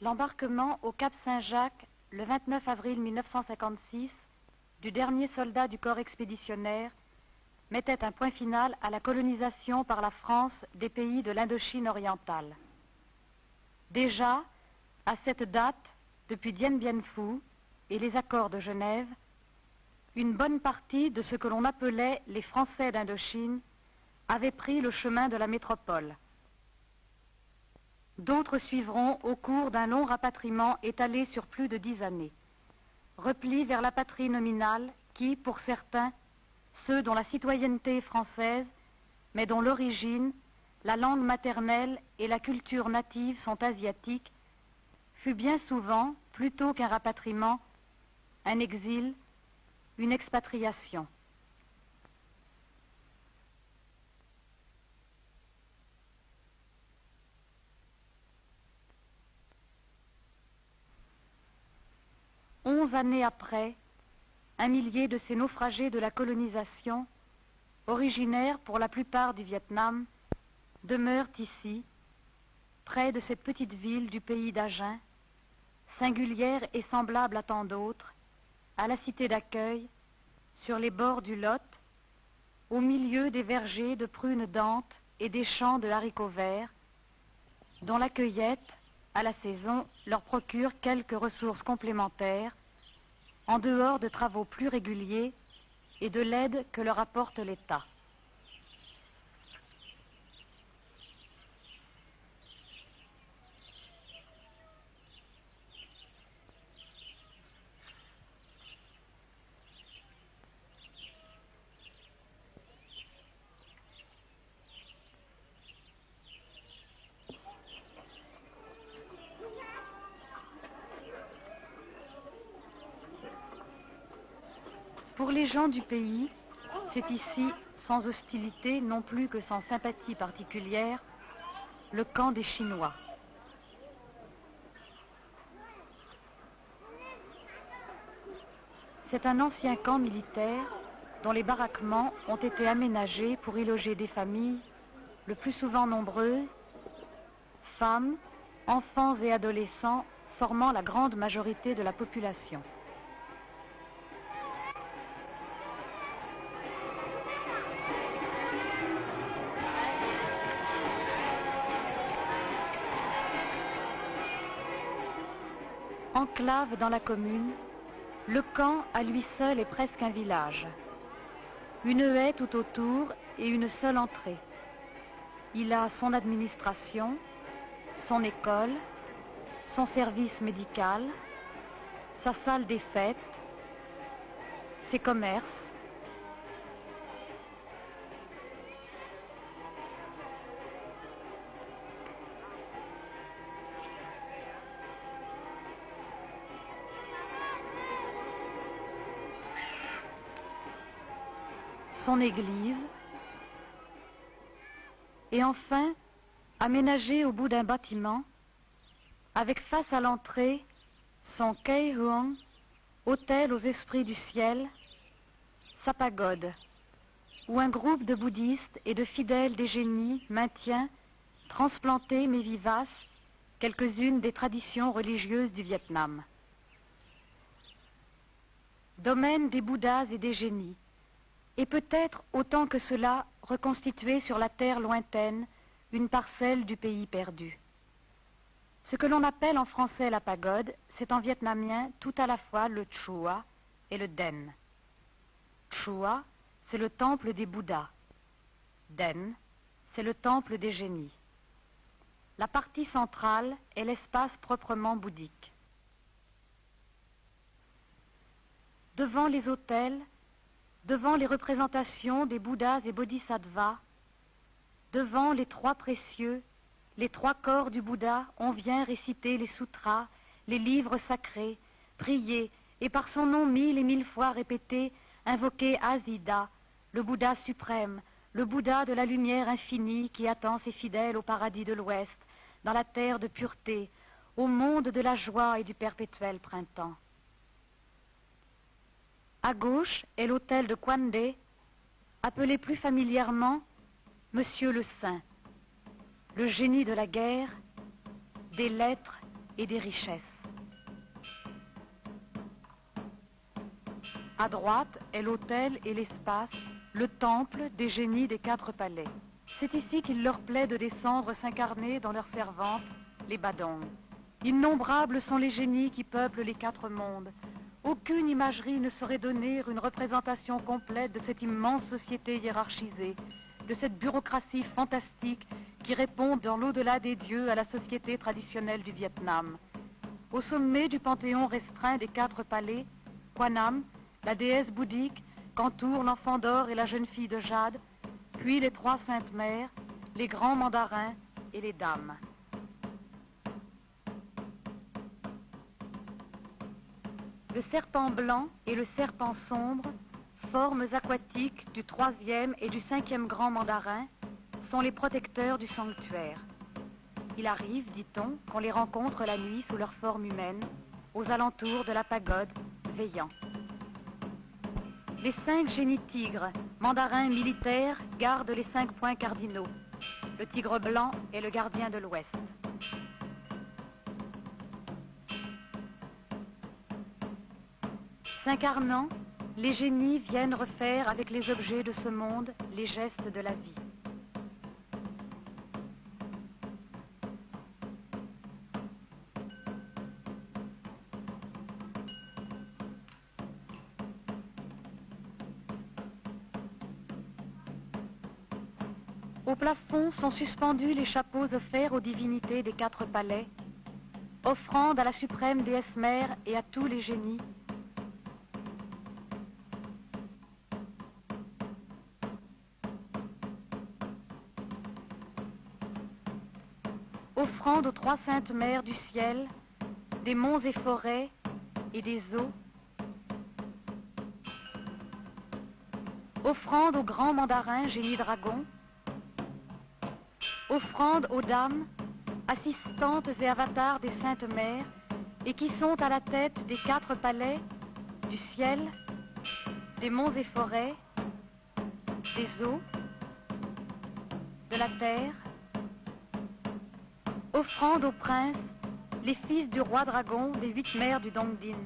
L'embarquement au Cap Saint-Jacques, le 29 avril 1956, du dernier soldat du corps expéditionnaire, mettait un point final à la colonisation par la France des pays de l'Indochine orientale. Déjà, à cette date, depuis Dien Bien Phu et les accords de Genève, une bonne partie de ce que l'on appelait les Français d'Indochine avait pris le chemin de la métropole. D'autres suivront au cours d'un long rapatriement étalé sur plus de 10 années. Repli vers la patrie nominale qui, pour certains, ceux dont la citoyenneté est française, mais dont l'origine, la langue maternelle et la culture native sont asiatiques, fut bien souvent, plutôt qu'un rapatriement, un exil, une expatriation. Onze années après, un millier de ces naufragés de la colonisation, originaires pour la plupart du Vietnam, demeurent ici, près de cette petite ville du pays d'Agen, singulière et semblable à tant d'autres, à la cité d'accueil, sur les bords du Lot, au milieu des vergers de prunes dentes et des champs de haricots verts, dont la cueillette, à la saison, leur procure quelques ressources complémentaires, en dehors de travaux plus réguliers et de l'aide que leur apporte l'État. Pour les gens du pays, c'est ici, sans hostilité non plus que sans sympathie particulière, le camp des Chinois. C'est un ancien camp militaire dont les baraquements ont été aménagés pour y loger des familles, le plus souvent nombreuses, femmes, enfants et adolescents formant la grande majorité de la population. Enclave dans la commune, le camp à lui seul est presque un village. Une haie tout autour et une seule entrée. Il a son administration, son école, son service médical, sa salle des fêtes, ses commerces. Son église, et enfin, aménagé au bout d'un bâtiment, avec face à l'entrée, son Kei Huong, hôtel aux esprits du ciel, sa pagode, où un groupe de bouddhistes et de fidèles des génies maintient, transplantées mais vivaces, quelques-unes des traditions religieuses du Vietnam. Domaine des Bouddhas et des génies, et peut-être autant que cela reconstituer sur la terre lointaine une parcelle du pays perdu. Ce que l'on appelle en français la pagode, c'est en vietnamien tout à la fois le Chua et le Den. Chua, c'est le temple des Bouddhas. Den, c'est le temple des génies. La partie centrale est l'espace proprement bouddhique. Devant les autels, devant les représentations des Bouddhas et Bodhisattvas, devant les trois précieux, les trois corps du Bouddha, on vient réciter les sutras, les livres sacrés, prier et par son nom 1000 et 1000 fois répété, invoquer Asida, le Bouddha suprême, le Bouddha de la lumière infinie qui attend ses fidèles au paradis de l'Ouest, dans la terre de pureté, au monde de la joie et du perpétuel printemps. À gauche est l'hôtel de Quan Dé, appelé plus familièrement Monsieur le Saint, le génie de la guerre, des lettres et des richesses. À droite est l'autel et l'espace, le temple des génies des 4 palais. C'est ici qu'il leur plaît de descendre s'incarner dans leurs servantes, les Badongs. Innombrables sont les génies qui peuplent les 4 mondes. Aucune imagerie ne saurait donner une représentation complète de cette immense société hiérarchisée, de cette bureaucratie fantastique qui répond dans l'au-delà des dieux à la société traditionnelle du Vietnam. Au sommet du panthéon restreint des 4 palais, Quanam, la déesse bouddhique, qu'entourent l'enfant d'or et la jeune fille de jade, puis les 3 saintes mères, les grands mandarins et les dames. Le serpent blanc et le serpent sombre, formes aquatiques du 3e et du 5e grand mandarin, sont les protecteurs du sanctuaire. Il arrive, dit-on, qu'on les rencontre la nuit sous leur forme humaine, aux alentours de la pagode, veillant. Les 5 génies tigres, mandarins militaires, gardent les 5 points cardinaux. Le tigre blanc est le gardien de l'Ouest. S'incarnant, les génies viennent refaire avec les objets de ce monde les gestes de la vie. Au plafond sont suspendus les chapeaux offerts aux divinités des 4 palais, offrande à la suprême déesse mère et à tous les génies. Offrande aux 3 saintes mères du ciel, des monts et forêts et des eaux. Offrande aux grands mandarins génies dragons. Offrande aux dames, assistantes et avatars des saintes mères, et qui sont à la tête des 4 palais, du ciel, des monts et forêts, des eaux, de la terre. Offrande aux princes, les fils du roi dragon des 8 mers du Dong Din.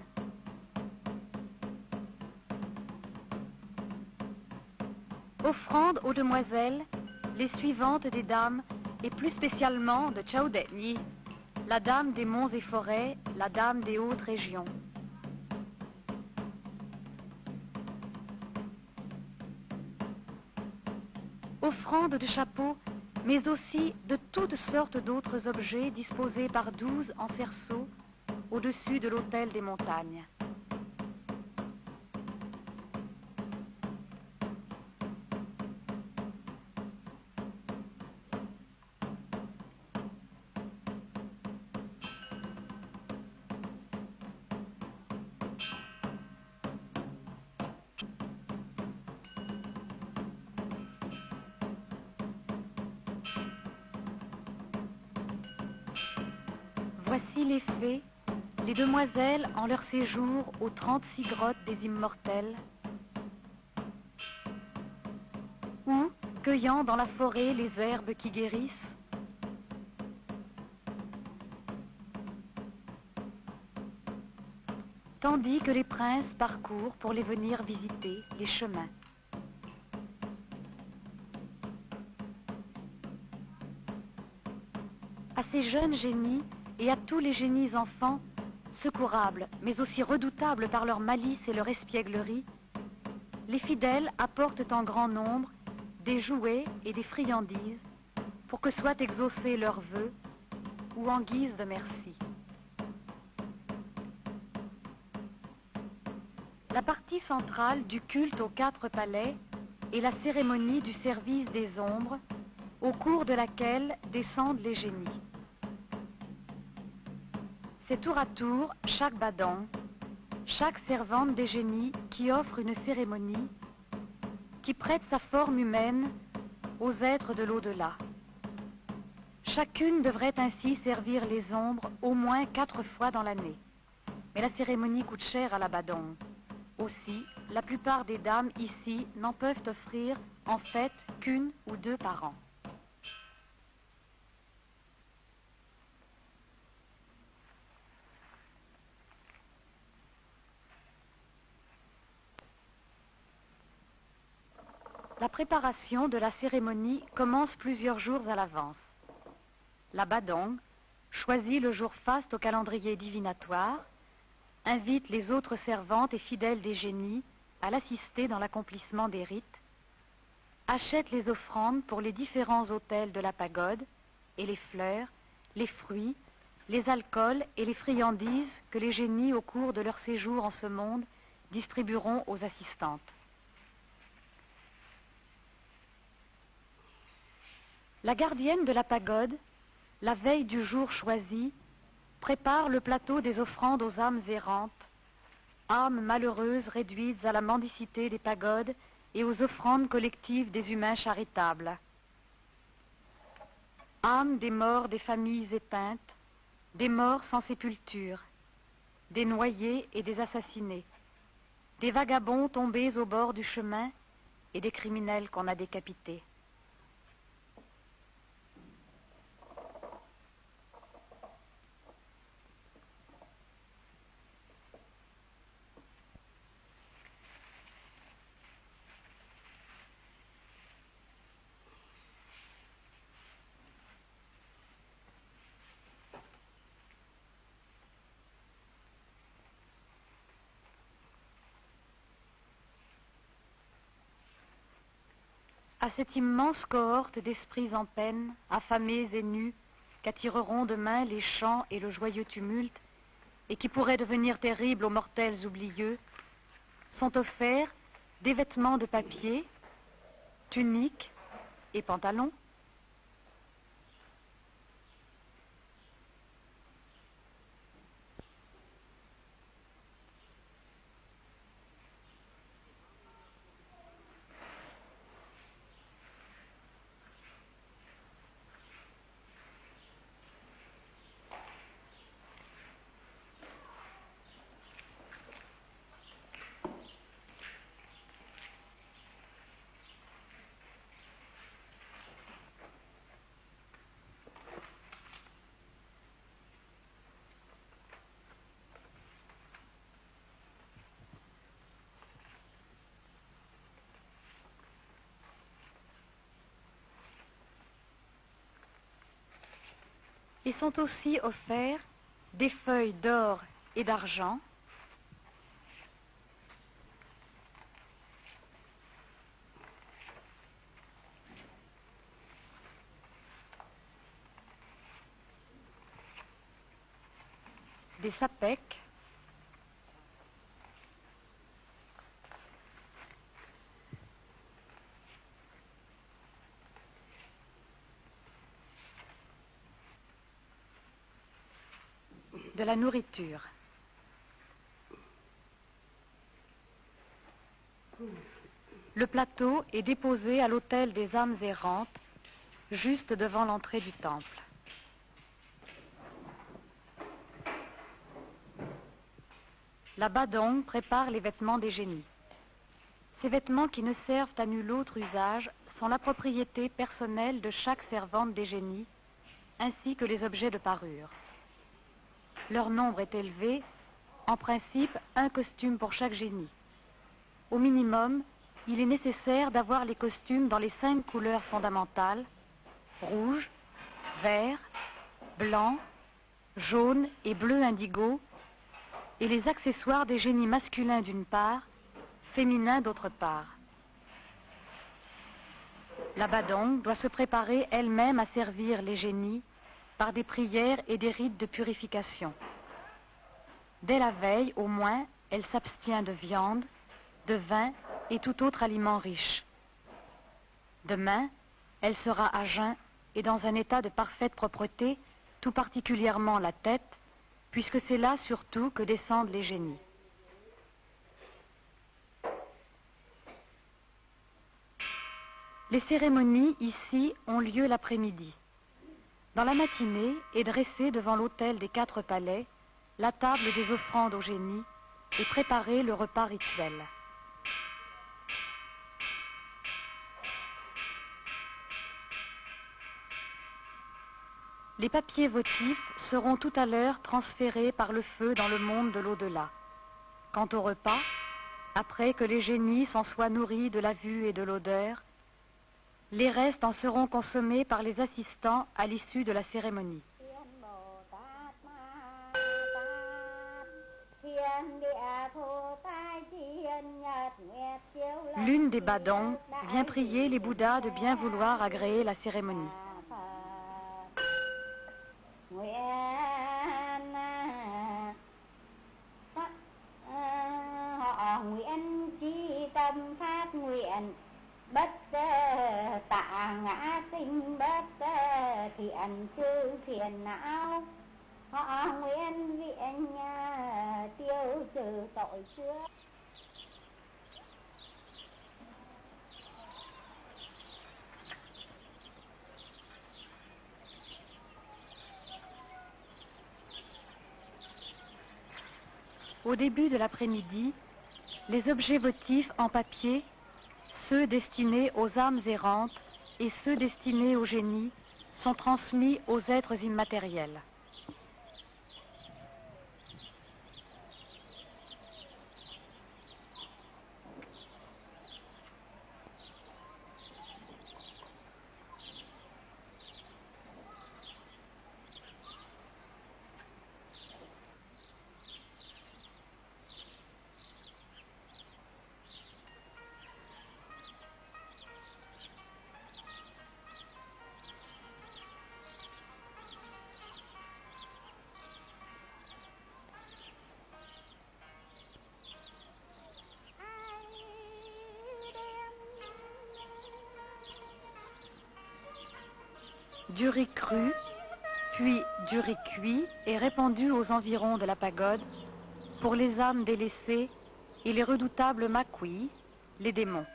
Offrande aux demoiselles, les suivantes des dames, et plus spécialement de Chao Det Nhi, la dame des monts et forêts, la dame des hautes régions. Offrande de chapeaux, mais aussi de toutes sortes d'autres objets disposés par 12 en cerceaux au-dessus de l'autel des montagnes. Voici les fées, les demoiselles en leur séjour aux 36 grottes des immortels, ou cueillant dans la forêt les herbes qui guérissent, tandis que les princes parcourent pour les venir visiter les chemins. À ces jeunes génies et à tous les génies enfants, secourables mais aussi redoutables par leur malice et leur espièglerie, les fidèles apportent en grand nombre des jouets et des friandises pour que soient exaucés leurs vœux ou en guise de merci. La partie centrale du culte aux 4 palais est la cérémonie du service des ombres, au cours de laquelle descendent les génies. C'est tour à tour chaque badang, chaque servante des génies qui offre une cérémonie, qui prête sa forme humaine aux êtres de l'au-delà. Chacune devrait ainsi servir les ombres au moins 4 fois dans l'année. Mais la cérémonie coûte cher à la badang. Aussi, la plupart des dames ici n'en peuvent offrir en fait qu'1 ou 2 par an. La préparation de la cérémonie commence plusieurs jours à l'avance. La Badong choisit le jour faste au calendrier divinatoire, invite les autres servantes et fidèles des génies à l'assister dans l'accomplissement des rites, achète les offrandes pour les différents autels de la pagode et les fleurs, les fruits, les alcools et les friandises que les génies au cours de leur séjour en ce monde distribueront aux assistantes. La gardienne de la pagode, la veille du jour choisi, prépare le plateau des offrandes aux âmes errantes, âmes malheureuses réduites à la mendicité des pagodes et aux offrandes collectives des humains charitables. Âmes des morts des familles éteintes, des morts sans sépulture, des noyés et des assassinés, des vagabonds tombés au bord du chemin et des criminels qu'on a décapités. À cette immense cohorte d'esprits en peine, affamés et nus, qu'attireront demain les chants et le joyeux tumulte, et qui pourraient devenir terribles aux mortels oublieux, sont offerts des vêtements de papier, tuniques et pantalons, et sont aussi offerts des feuilles d'or et d'argent, des sapèques, de la nourriture. Le plateau est déposé à l'autel des âmes errantes, juste devant l'entrée du temple. La Badong prépare les vêtements des génies. Ces vêtements qui ne servent à nul autre usage sont la propriété personnelle de chaque servante des génies, ainsi que les objets de parure. Leur nombre est élevé, en principe un costume pour chaque génie. Au minimum, il est nécessaire d'avoir les costumes dans les 5 couleurs fondamentales, rouge, vert, blanc, jaune et bleu indigo, et les accessoires des génies masculins d'une part, féminins d'autre part. La Badong doit se préparer elle-même à servir les génies par des prières et des rites de purification. Dès la veille, au moins, elle s'abstient de viande, de vin et tout autre aliment riche. Demain, elle sera à jeun et dans un état de parfaite propreté, tout particulièrement la tête, puisque c'est là surtout que descendent les génies. Les cérémonies ici ont lieu l'après-midi. Dans la matinée est dressée devant l'autel des 4 palais la table des offrandes aux génies et préparé le repas rituel. Les papiers votifs seront tout à l'heure transférés par le feu dans le monde de l'au-delà. Quant au repas, après que les génies s'en soient nourris de la vue et de l'odeur, Les restes en seront consommés par les assistants à l'issue de la cérémonie. L'une des badongs vient prier les Bouddhas de bien vouloir agréer la cérémonie. Bất tạ ngã sinh bất thiện chư phiền não họ nguyện viện tiêu trừ tội trước. Au début de l'après-midi, les objets votifs en papier, ceux destinés aux âmes errantes et ceux destinés aux génies, sont transmis aux êtres immatériels. Du riz cru, puis du riz cuit est répandu aux environs de la pagode pour les âmes délaissées et les redoutables maquis, les démons.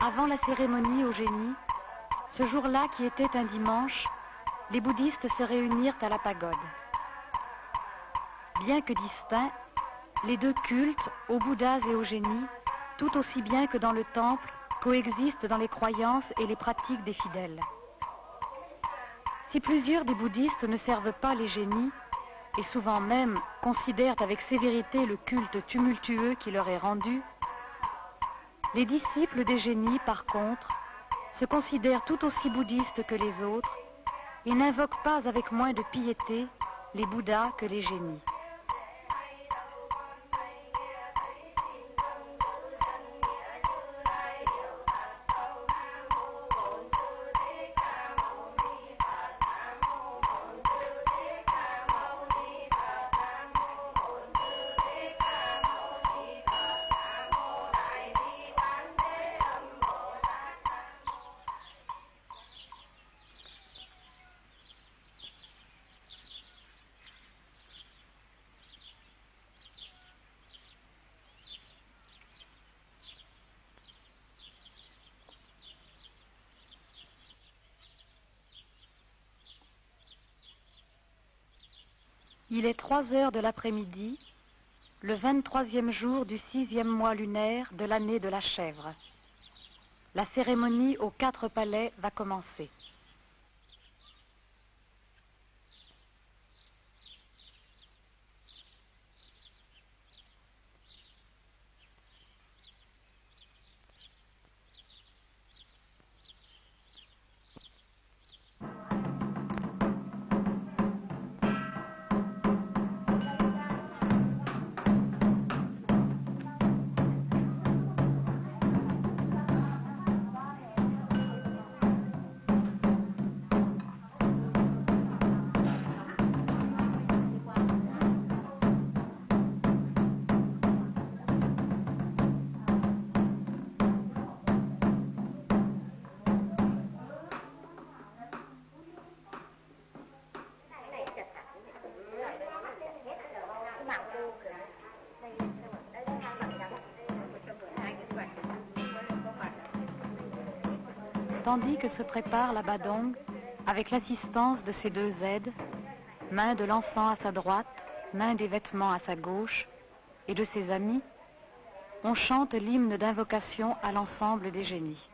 Avant la cérémonie au génie, ce jour-là qui était un dimanche, les bouddhistes se réunirent à la pagode. Bien que distincts, les deux cultes, aux bouddhas et aux génies, tout aussi bien que dans le temple, coexistent dans les croyances et les pratiques des fidèles. Si plusieurs des bouddhistes ne servent pas les génies, et souvent même considèrent avec sévérité le culte tumultueux qui leur est rendu, les disciples des génies, par contre, se considèrent tout aussi bouddhistes que les autres et n'invoquent pas avec moins de piété les bouddhas que les génies. Il est 3 heures de l'après-midi, le 23e jour du 6e mois lunaire de l'année de la chèvre. La cérémonie aux 4 palais va commencer. Tandis que se prépare la badong, avec l'assistance de ses deux aides, main de l'encens à sa droite, main des vêtements à sa gauche, et de ses amis, on chante l'hymne d'invocation à l'ensemble des génies.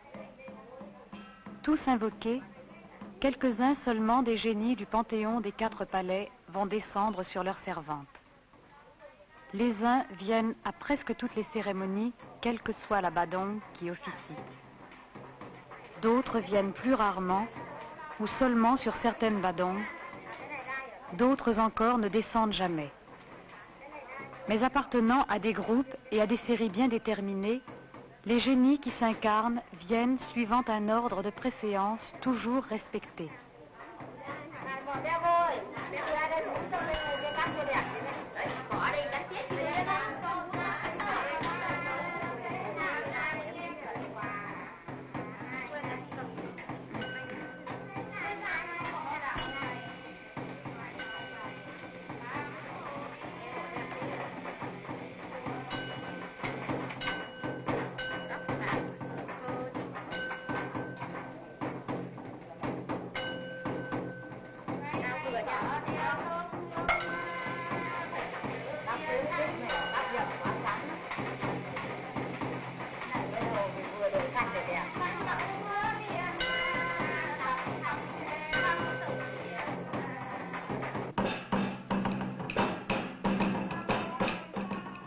Tous invoqués, quelques-uns seulement des génies du panthéon des 4 palais vont descendre sur leurs servantes. Les uns viennent à presque toutes les cérémonies, quelle que soit la badong qui officie. D'autres viennent plus rarement, ou seulement sur certaines badongs. D'autres encore ne descendent jamais. Mais appartenant à des groupes et à des séries bien déterminées, les génies qui s'incarnent viennent suivant un ordre de préséance toujours respecté.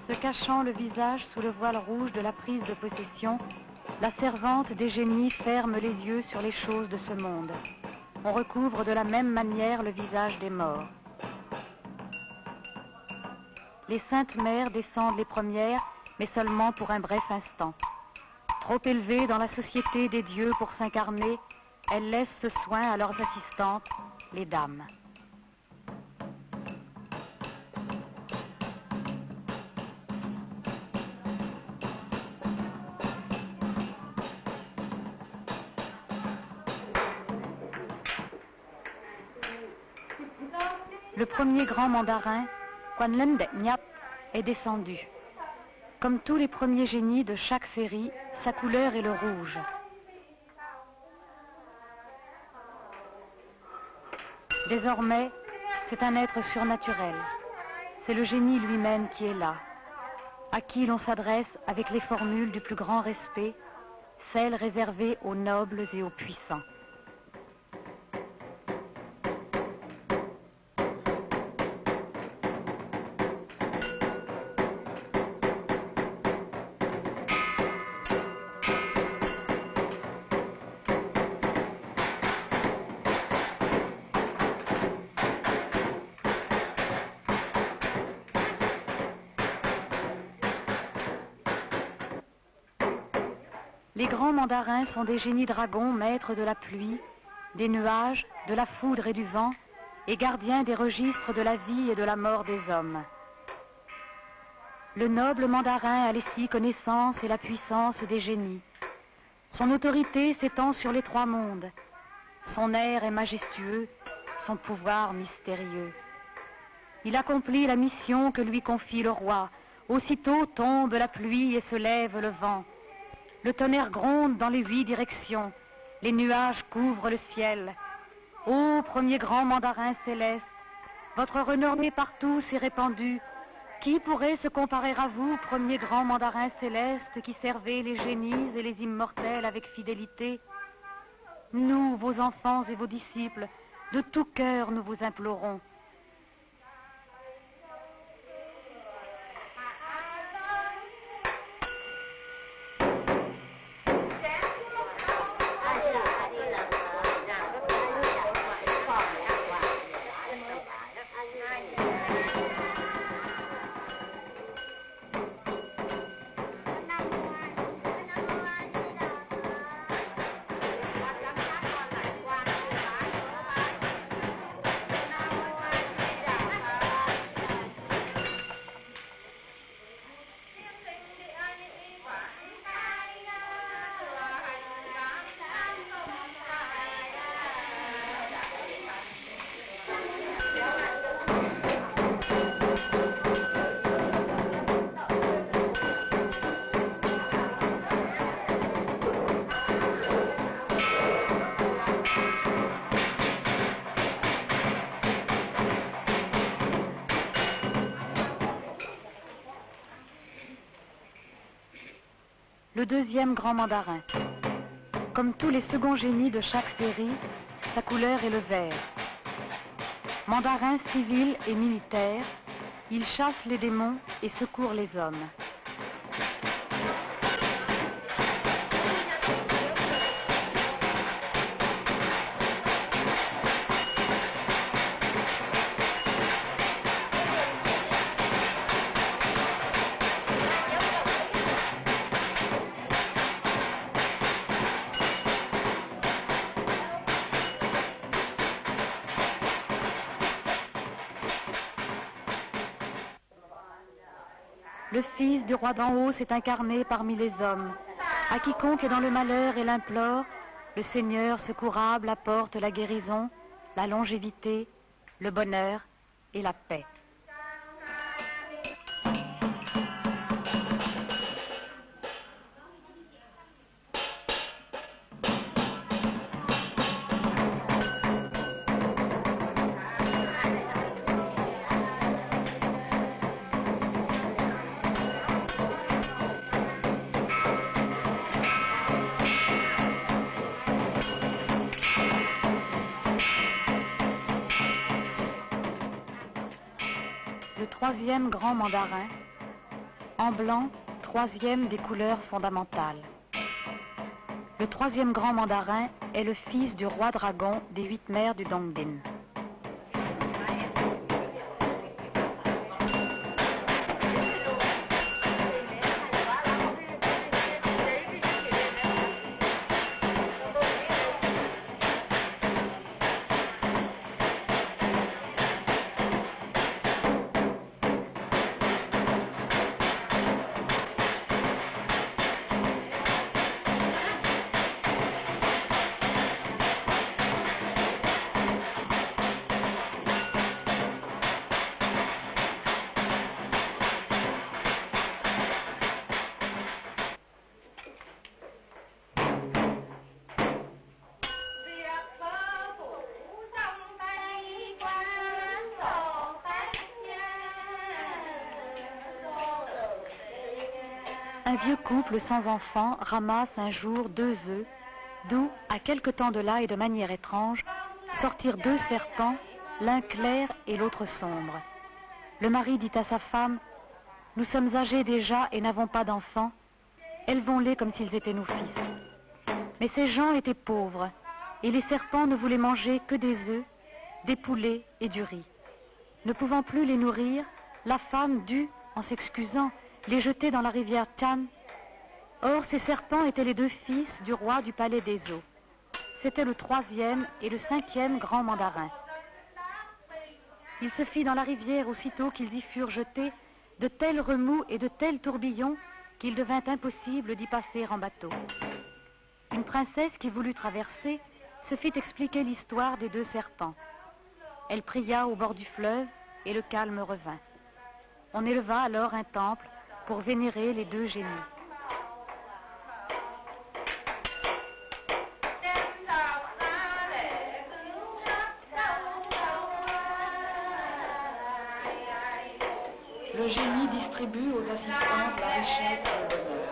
Se cachant le visage sous le voile rouge de la prise de possession, la servante des génies ferme les yeux sur les choses de ce monde. On recouvre de la même manière le visage des morts. Les saintes mères descendent les premières, mais seulement pour un bref instant. Trop élevées dans la société des dieux pour s'incarner, elles laissent ce soin à leurs assistantes, les dames. Le premier grand mandarin, Quan Dek Nyap, est descendu. Comme tous les premiers génies de chaque série, sa couleur est le rouge. Désormais, c'est un être surnaturel. C'est le génie lui-même qui est là, à qui l'on s'adresse avec les formules du plus grand respect, celles réservées aux nobles et aux puissants. Les grands mandarins sont des génies dragons, maîtres de la pluie, des nuages, de la foudre et du vent, et gardiens des registres de la vie et de la mort des hommes. Le noble mandarin a les 6 connaissances et la puissance des génies. Son autorité s'étend sur les 3 mondes. Son air est majestueux, son pouvoir mystérieux. Il accomplit la mission que lui confie le roi. Aussitôt tombe la pluie et se lève le vent. Le tonnerre gronde dans les 8 directions. Les nuages couvrent le ciel. Ô premier grand mandarin céleste, votre renommée partout s'est répandue. Qui pourrait se comparer à vous, premier grand mandarin céleste qui servait les génies et les immortels avec fidélité? Nous, vos enfants et vos disciples, de tout cœur nous vous implorons. le deuxième grand mandarin. Comme tous les seconds génies de chaque série, sa couleur est le vert. Mandarin civil et militaire, il chasse les démons et secourt les hommes. Le Fils du roi d'en haut s'est incarné parmi les hommes. À quiconque est dans le malheur et l'implore, le Seigneur secourable apporte la guérison, la longévité, le bonheur et la paix. Le troisième grand mandarin, en blanc, troisième des couleurs fondamentales. Le troisième grand mandarin est le fils du roi dragon des 8 mers du Dongdin. Un vieux couple sans enfants ramasse un jour 2 œufs, d'où, à quelque temps de là et de manière étrange, sortirent 2 serpents, l'un clair et l'autre sombre. Le mari dit à sa femme, « Nous sommes âgés déjà et n'avons pas d'enfants, élevons-les comme s'ils étaient nos fils. » Mais ces gens étaient pauvres, et les serpents ne voulaient manger que des œufs, des poulets et du riz. Ne pouvant plus les nourrir, la femme dut, en s'excusant, les jeter dans la rivière Chan. Or, ces serpents étaient les 2 fils du roi du palais des eaux. C'était le 3e et le 5e grand mandarin. Il se fit dans la rivière aussitôt qu'ils y furent jetés de tels remous et de tels tourbillons qu'il devint impossible d'y passer en bateau. Une princesse qui voulut traverser se fit expliquer l'histoire des 2 serpents. Elle pria au bord du fleuve et le calme revint. On éleva alors un temple pour vénérer les 2 génies. Le génie distribue aux assistants la richesse et le bonheur.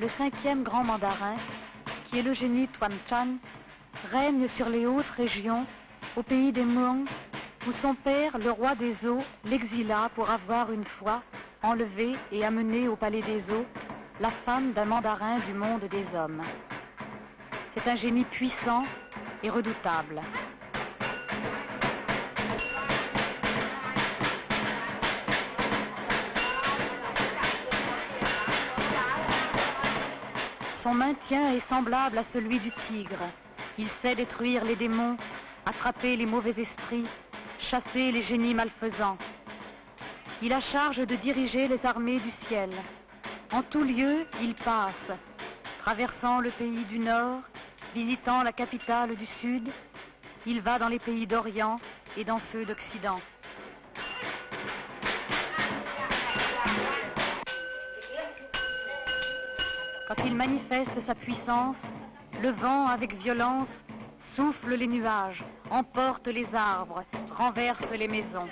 le 5e grand mandarin, qui est le génie Tuanchan, règne sur les hautes régions, au pays des Muong, où son père, le roi des eaux, l'exila pour avoir une fois enlevé et amené au palais des eaux la femme d'un mandarin du monde des hommes. C'est un génie puissant et redoutable. Son maintien est semblable à celui du tigre. Il sait détruire les démons, attraper les mauvais esprits, chasser les génies malfaisants. Il a charge de diriger les armées du ciel. En tout lieu, il passe, traversant le pays du Nord, visitant la capitale du Sud. Il va dans les pays d'Orient et dans ceux d'Occident. Quand il manifeste sa puissance, le vent avec violence souffle les nuages, emporte les arbres, renverse les maisons.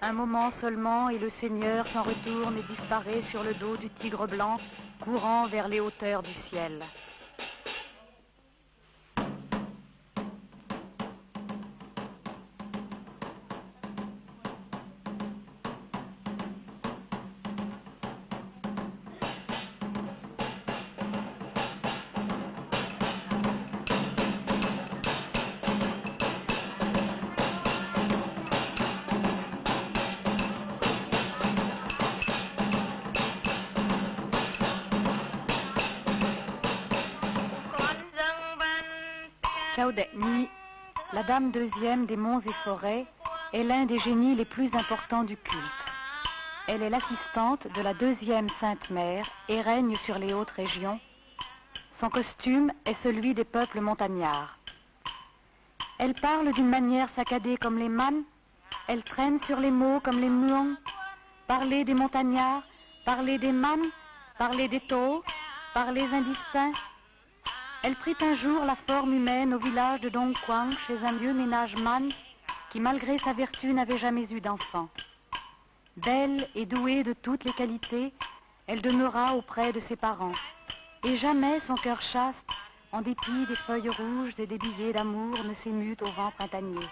Un moment seulement et le Seigneur s'en retourne et disparaît sur le dos du tigre blanc, courant vers les hauteurs du ciel. Chao De-ni, la dame deuxième des monts et forêts, est l'un des génies les plus importants du culte. Elle est l'assistante de la deuxième Sainte Mère et règne sur les hautes régions. Son costume est celui des peuples montagnards. Elle parle d'une manière saccadée comme les Man, elle traîne sur les mots comme les Muong. Parler des montagnards, parler des Man, parler des Toho, parler indistincts. Elle prit un jour la forme humaine au village de Dongquang chez un vieux ménage Man qui, malgré sa vertu, n'avait jamais eu d'enfant. Belle et douée de toutes les qualités, elle demeura auprès de ses parents. Et jamais son cœur chaste, en dépit des feuilles rouges et des billets d'amour, ne s'émut au vent printanier.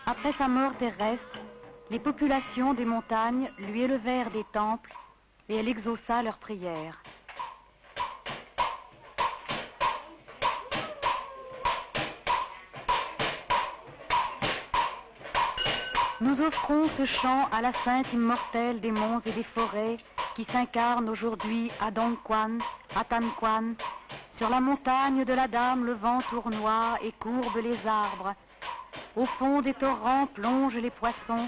Après sa mort terrestre, les populations des montagnes lui élevèrent des temples et elle exauça leurs prières. Nous offrons ce chant à la sainte immortelle des monts et des forêts qui s'incarne aujourd'hui à Dongquan, à Tanquan. Sur la montagne de la Dame, le vent tournoie et courbe les arbres. Au fond des torrents plongent les poissons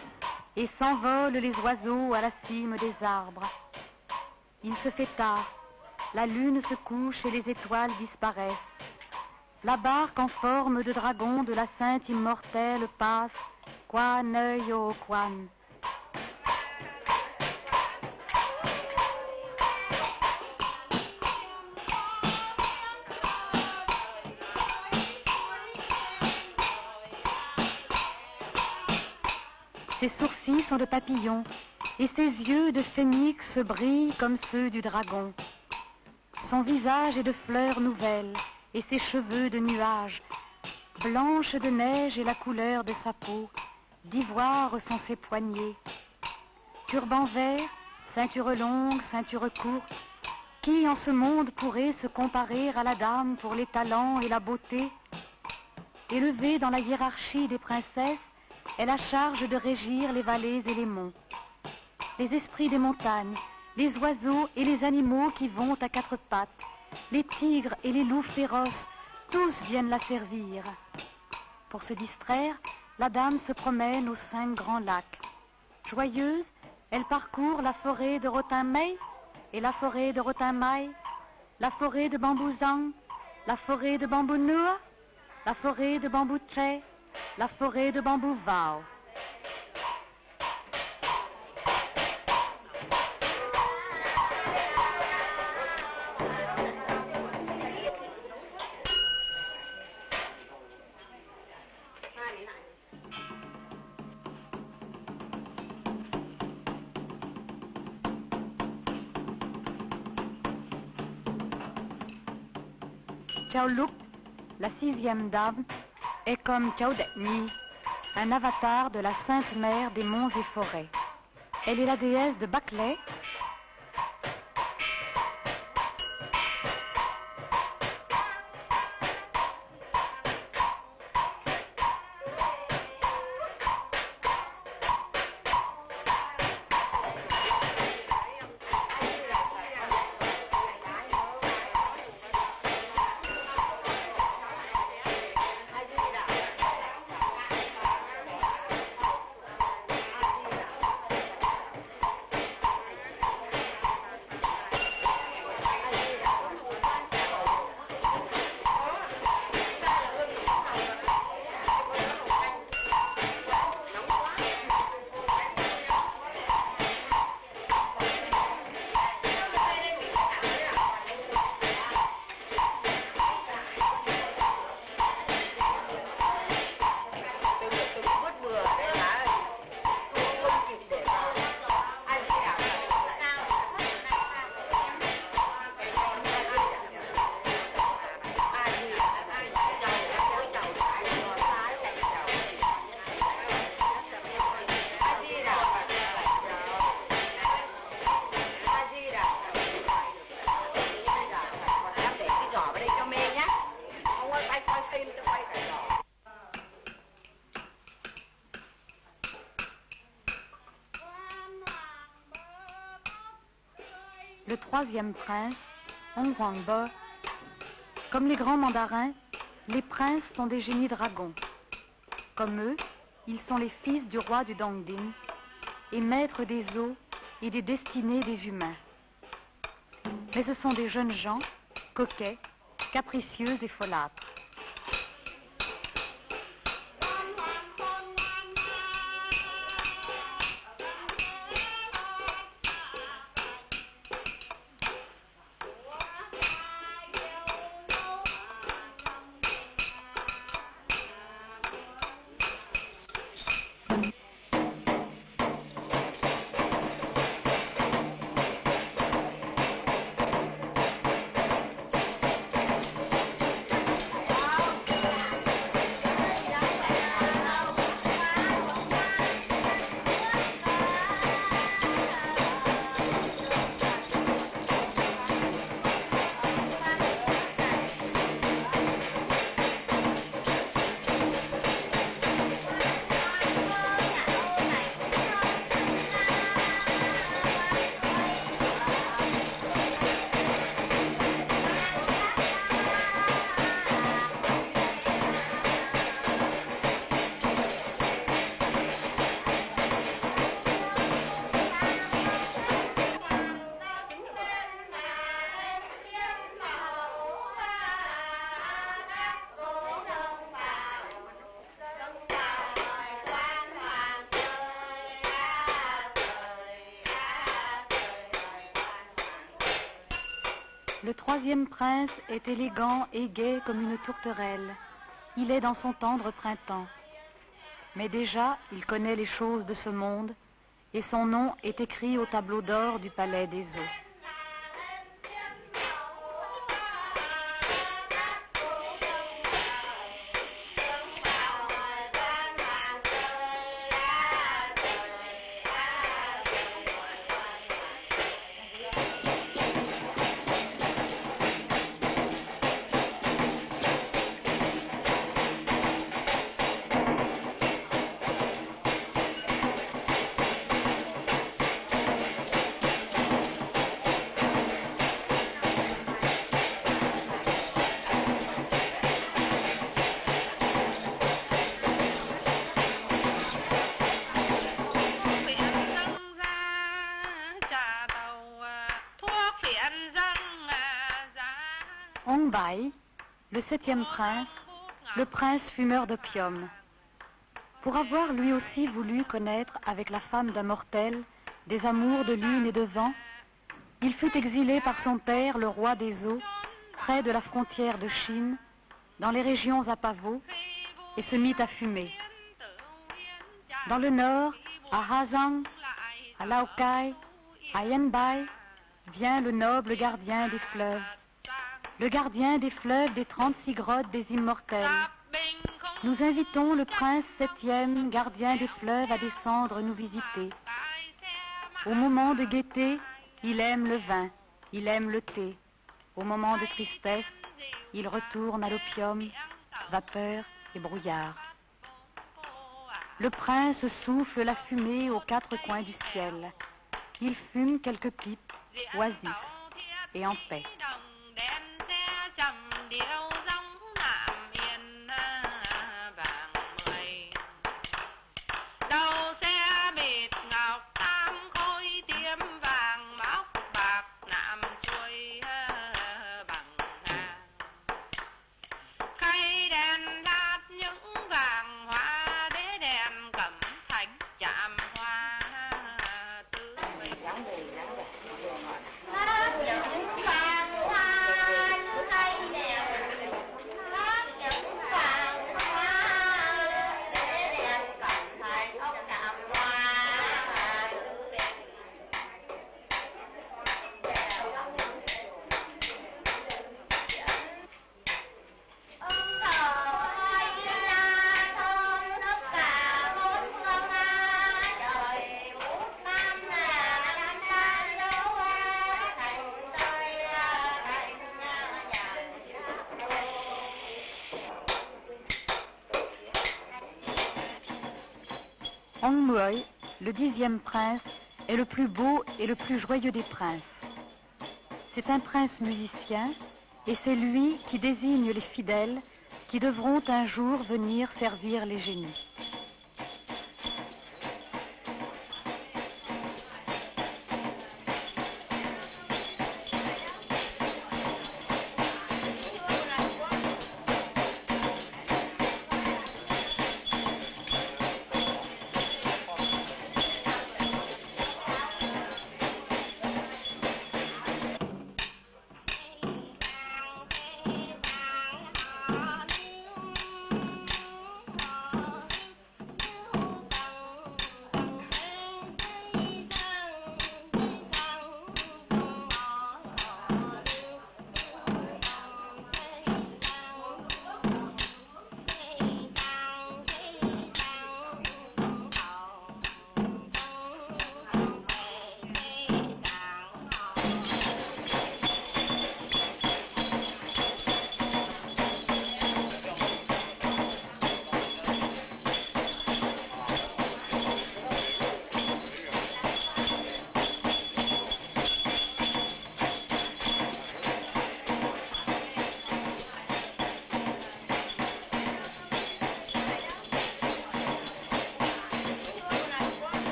et s'envolent les oiseaux à la cime des arbres. Il se fait tard, la lune se couche et les étoiles disparaissent. La barque en forme de dragon de la sainte immortelle passe. Quan Yo Quan. Ses sourcils sont de papillon et ses yeux de phénix brillent comme ceux du dragon. Son visage est de fleurs nouvelles et ses cheveux de nuages. Blanche de neige est la couleur de sa peau. D'ivoire sont ses poignets. Turban vert, ceinture longue, ceinture courte, qui en ce monde pourrait se comparer à la dame pour les talents et la beauté? Élevée dans la hiérarchie des princesses, elle a charge de régir les vallées et les monts. Les esprits des montagnes, les oiseaux et les animaux qui vont à quatre pattes, les tigres et les loups féroces, tous viennent la servir. Pour se distraire, la dame se promène aux 5 grands lacs. Joyeuse, elle parcourt la forêt de Rotinmei et la forêt de Rotinmai, la forêt de Bambouzang, la forêt de Bambounua, la forêt de Bambouché, la forêt de Bambouvao. Chao Luk, la 6e dame, est comme Chao Det-Nhi, un avatar de la Sainte Mère des monts et forêts. Elle est la déesse de Bakley. Le 3e prince, Hong Huangbo. Comme les grands mandarins, les princes sont des génies dragons. Comme eux, ils sont les fils du roi du Dongding et maîtres des eaux et des destinées des humains. Mais ce sont des jeunes gens, coquets, capricieux et folâtres. Le 3e prince est élégant et gai comme une tourterelle. Il est dans son tendre printemps. Mais déjà, il connaît les choses de ce monde et son nom est écrit au tableau d'or du palais des eaux. Hong Bai, le 7e prince, le prince fumeur d'opium. Pour avoir lui aussi voulu connaître avec la femme d'un mortel des amours de lune et de vent, il fut exilé par son père, le roi des eaux, près de la frontière de Chine, dans les régions à pavots, et se mit à fumer. Dans le nord, à Hazang, à Laokai, à Yanbai, vient le noble gardien des fleuves. le gardien des fleuves des 36 grottes des immortels. Nous invitons le prince septième, gardien des fleuves, à descendre nous visiter. Au moment de gaieté, il aime le vin, il aime le thé. Au moment de tristesse, il retourne à l'opium, vapeur et brouillard. Le prince souffle la fumée aux quatre coins du ciel. Il fume quelques pipes, oisifs et en paix. Ong Muoi, le 10e prince, est le plus beau et le plus joyeux des princes. C'est un prince musicien et c'est lui qui désigne les fidèles qui devront un jour venir servir les génies.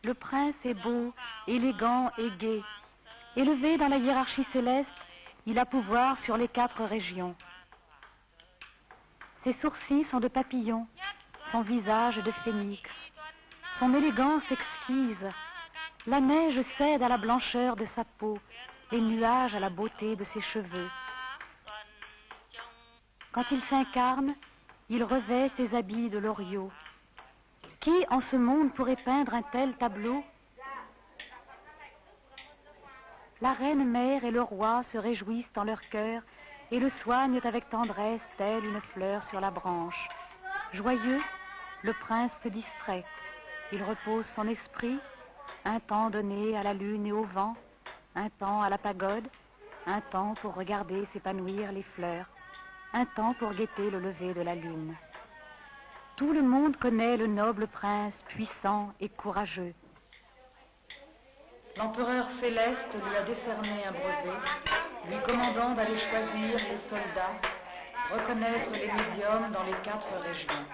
Le prince est beau, élégant et gai. Élevé dans la hiérarchie céleste, il a pouvoir sur les 4 régions. Ses sourcils sont de papillon, son visage de phénix. Son élégance exquise. La neige cède à la blancheur de sa peau, les nuages à la beauté de ses cheveux. Quand il s'incarne, il revêt ses habits de l'Oriot. Qui en ce monde pourrait peindre un tel tableau? La reine mère et le roi se réjouissent en leur cœur et le soignent avec tendresse telle une fleur sur la branche. Joyeux, le prince se distrait. Il repose son esprit, un temps donné à la lune et au vent, un temps à la pagode, un temps pour regarder s'épanouir les fleurs. un temps pour guetter le lever de la lune. Tout le monde connaît le noble prince puissant et courageux. L'empereur céleste lui a décerné un brevet, lui commandant d'aller choisir les soldats, reconnaître les médiums dans les 4 régions.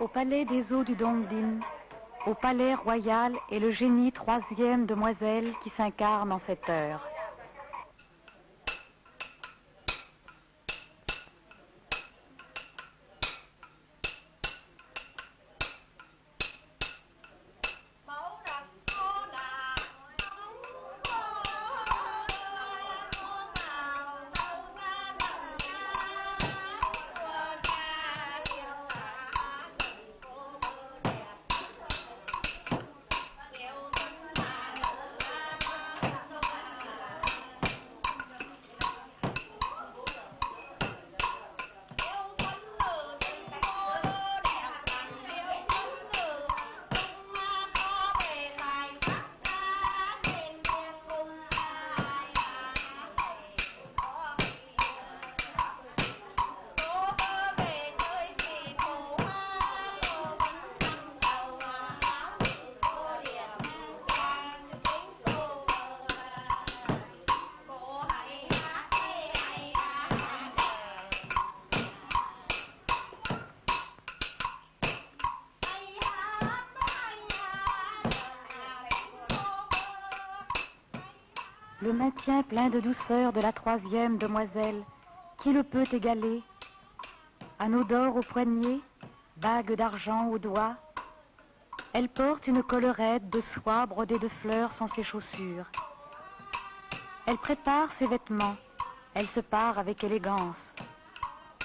Au palais des eaux du Dongdin, au palais royal est le génie 3e demoiselle qui s'incarne en cette heure. Le maintien plein de douceur de la troisième demoiselle, qui le peut égaler? Anneau d'or au poignet, bague d'argent au doigt. Elle porte une collerette de soie brodée de fleurs sans ses chaussures. Elle prépare ses vêtements, elle se part avec élégance.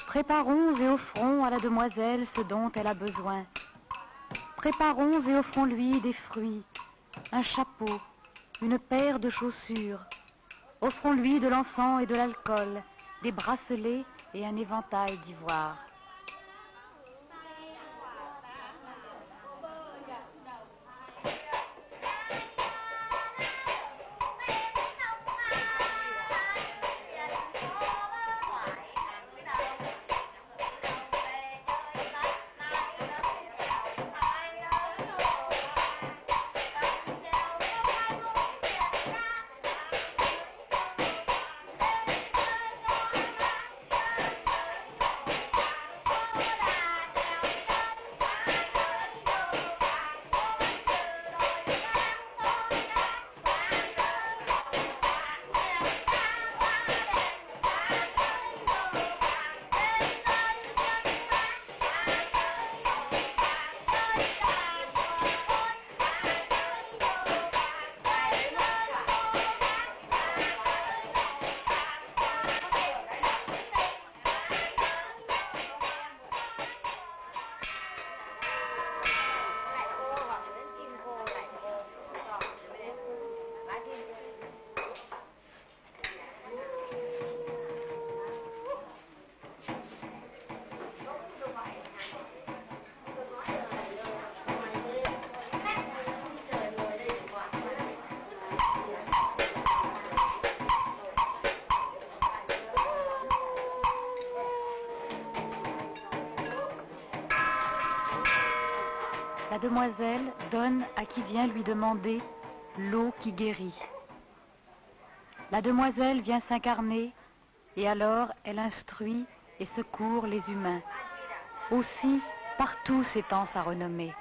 Préparons et offrons à la demoiselle ce dont elle a besoin. Préparons et offrons-lui des fruits, un chapeau, une paire de chaussures. Offrons-lui de l'encens et de l'alcool, des bracelets et un éventail d'ivoire. La demoiselle donne à qui vient lui demander l'eau qui guérit. La demoiselle vient s'incarner et alors elle instruit et secourt les humains. Aussi, partout s'étend sa renommée.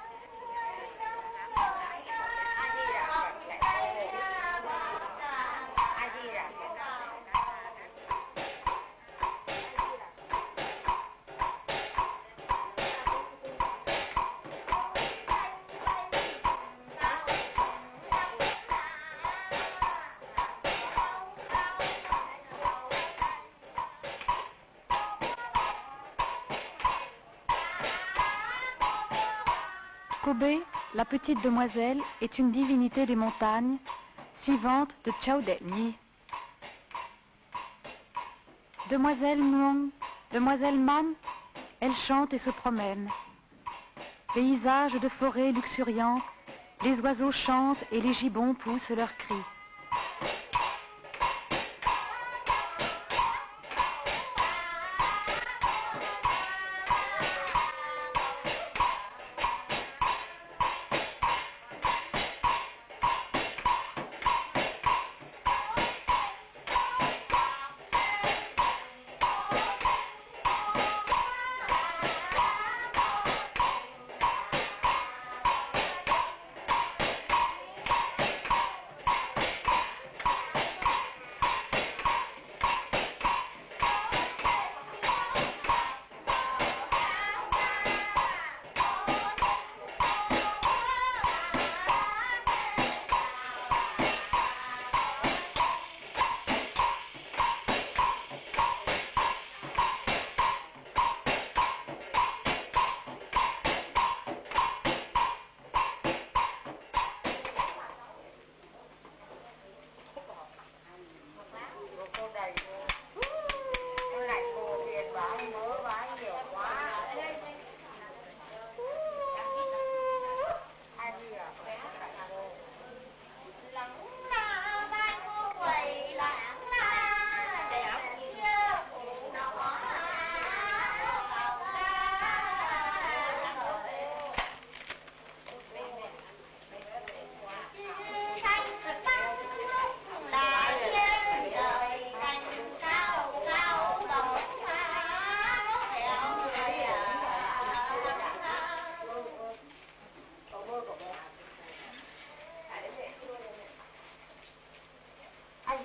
Kobe, la petite demoiselle, est une divinité des montagnes, suivante de Chowdenyi. Demoiselle Nuong, demoiselle Man, elle chante et se promène. Paysage de forêt luxuriante, les oiseaux chantent et les gibbons poussent leurs cris.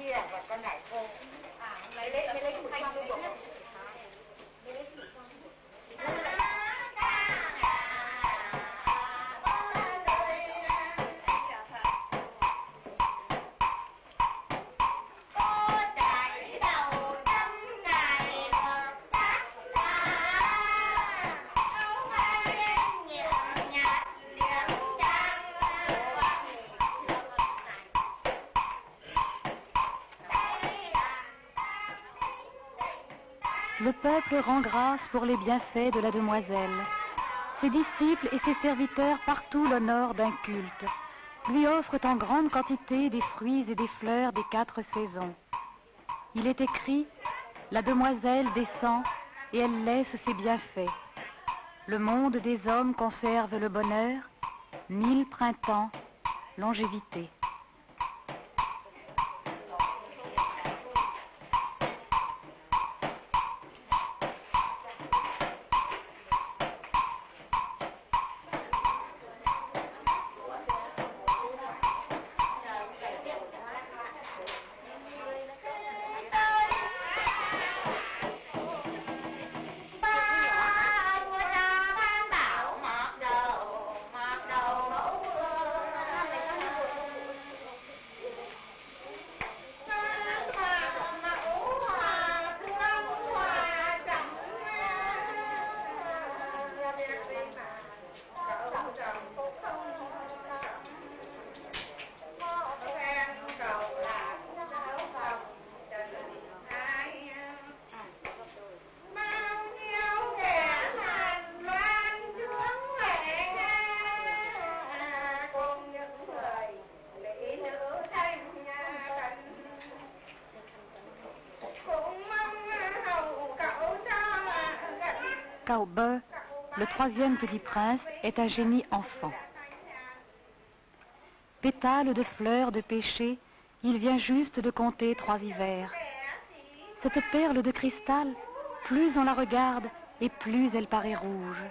kia và con này cô lấy cái mùi xoang đi buộc. Le peuple rend grâce pour les bienfaits de la demoiselle. Ses disciples et ses serviteurs partout l'honorent d'un culte, lui offrent en grande quantité des fruits et des fleurs des 4 saisons. Il est écrit, la demoiselle descend et elle laisse ses bienfaits. Le monde des hommes conserve le bonheur, 1000 printemps, longévité. Cao Be, le 3e petit prince, est un génie enfant. Pétale de fleurs de péché, il vient juste de compter 3 hivers. Cette perle de cristal, plus on la regarde et plus elle paraît rouge.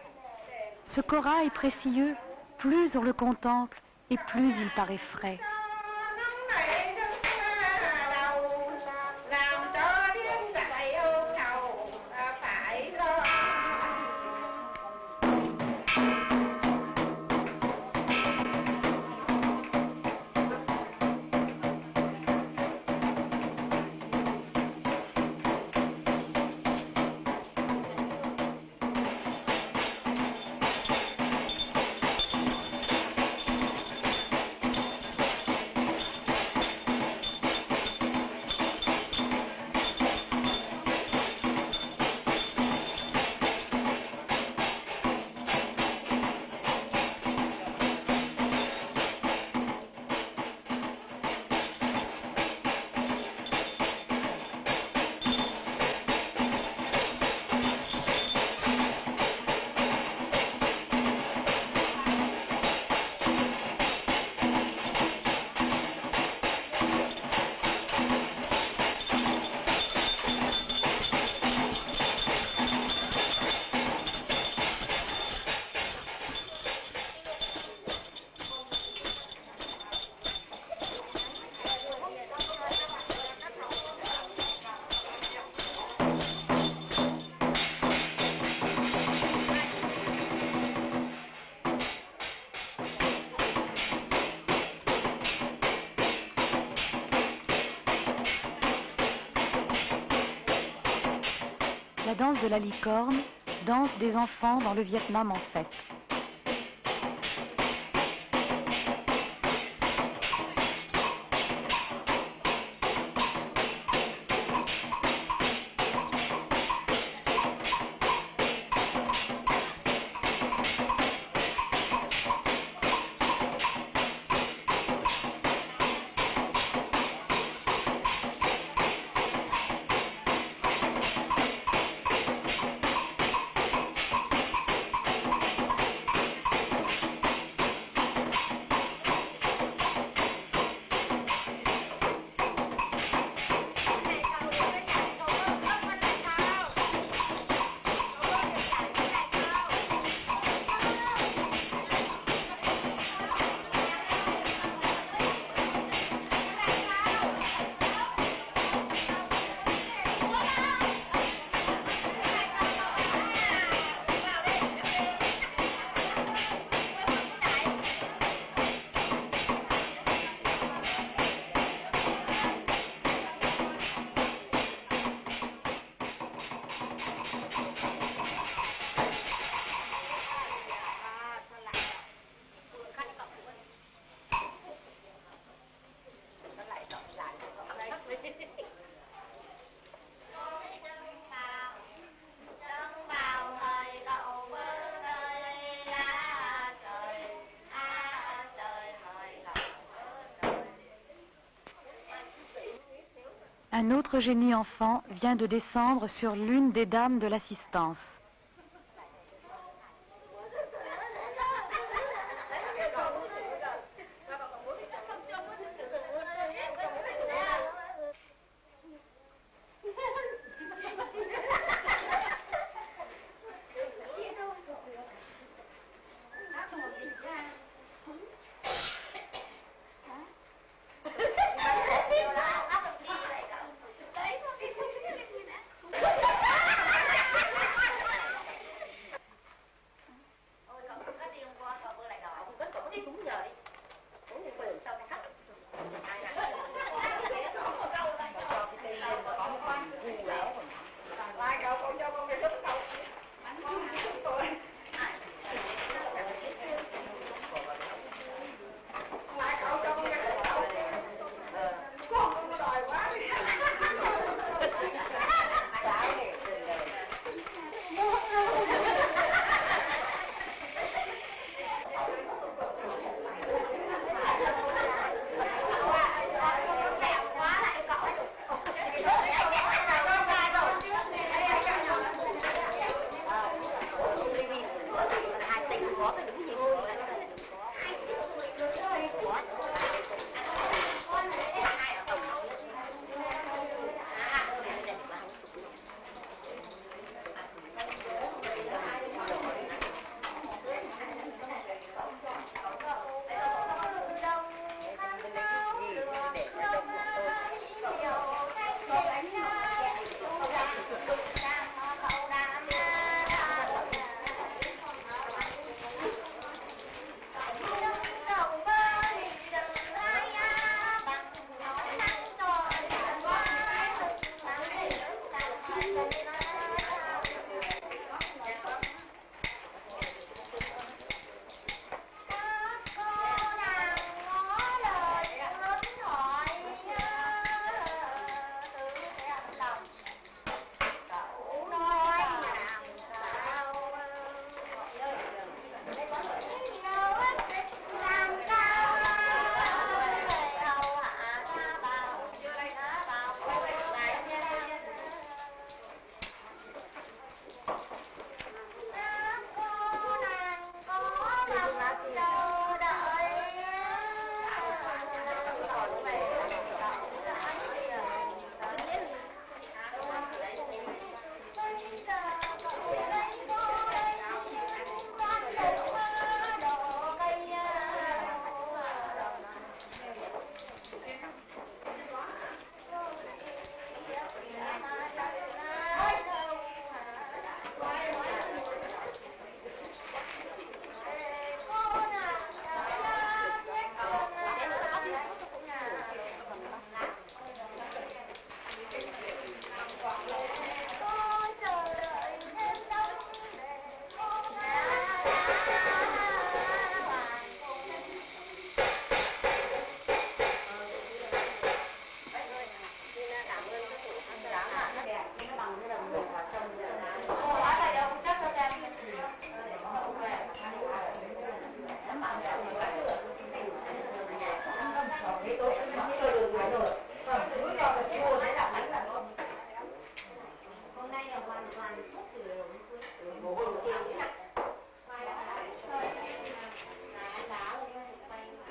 Ce corail précieux, plus on le contemple et plus il paraît frais. La danse de la licorne, danse des enfants dans le Vietnam en fête. Un autre génie enfant vient de descendre sur l'une des dames de l'assistance.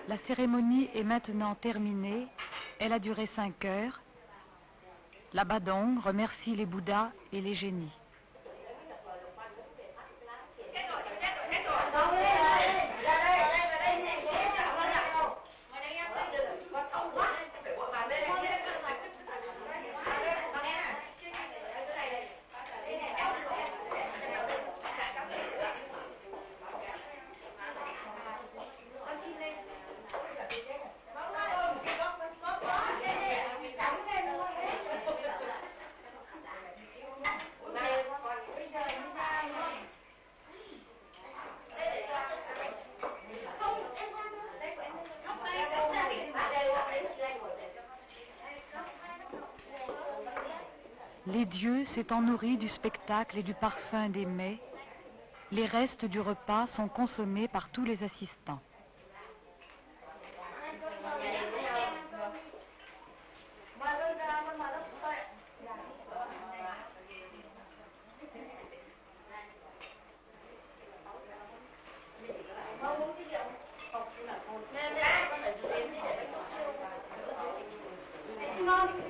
La cérémonie est maintenant terminée. Elle a duré 5 heures. La Badong remercie les Bouddhas et les génies. Les dieux s'étant nourris du spectacle et du parfum des mets, les restes du repas sont consommés par tous les assistants. maman.